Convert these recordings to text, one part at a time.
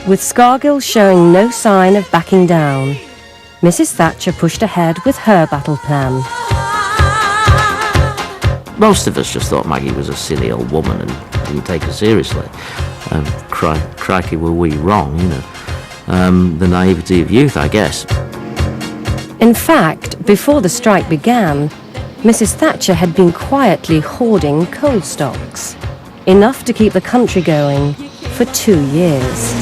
With Scargill showing no sign of backing down, Mrs Thatcher pushed ahead with her battle plan. Most of us just thought Maggie was a silly old woman and didn't take her seriously. Crikey, were we wrong, you know. The naivety of youth, I guess. In fact, before the strike began, Mrs Thatcher had been quietly hoarding coal stocks, enough to keep the country going for 2 years.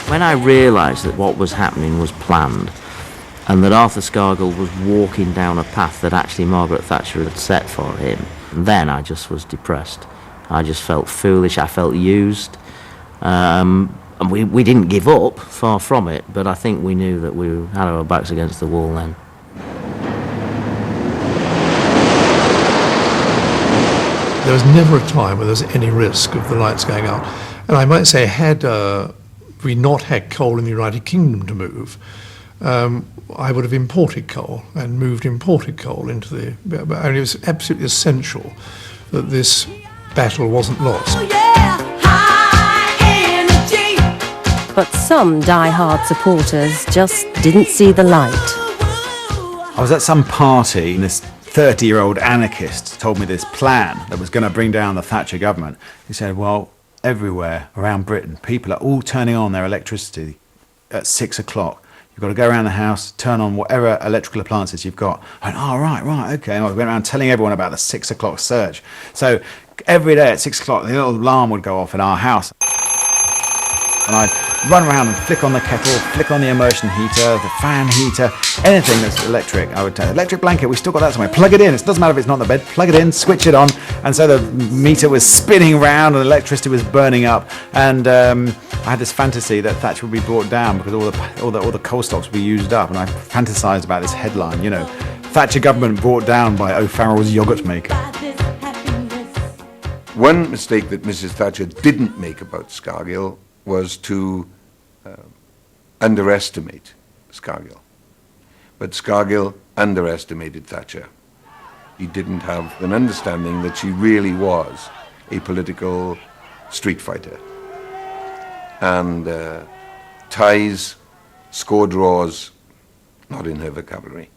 When I realised that what was happening was planned, and that Arthur Scargill was walking down a path that actually Margaret Thatcher had set for him, then I just was depressed. I just felt foolish, I felt used. And we didn't give up, far from it, but I think we knew that we had our backs against the wall then. There was never a time where there was any risk of the lights going out. And I might say, had we not had coal in the United Kingdom to move, I would have imported coal and moved imported coal into the... And it was absolutely essential that this battle wasn't lost. But some die-hard supporters just didn't see the light. I was at some party and this 30-year-old anarchist told me this plan that was going to bring down the Thatcher government. He said, well, everywhere around Britain, people are all turning on their electricity at 6 o'clock. You've got to go around the house, turn on whatever electrical appliances you've got. I went, oh, right, okay. And I went around telling everyone about the 6 o'clock surge. So every day at 6 o'clock, the little alarm would go off in our house. And I'd run around and flick on the kettle, flick on the immersion heater, the fan heater, anything that's electric. I would tell electric blanket, we still got that somewhere. Plug it in. It doesn't matter if it's not in the bed. Plug it in, switch it on. And so the meter was spinning round and electricity was burning up. And I had this fantasy that Thatcher would be brought down because all the coal stocks would be used up. And I fantasised about this headline, you know, Thatcher government brought down by O'Farrell's yogurt maker. One mistake that Mrs Thatcher didn't make about Scargill was to underestimate Scargill. But Scargill underestimated Thatcher. He didn't have an understanding that she really was a political street fighter. And ties, score draws, not in her vocabulary.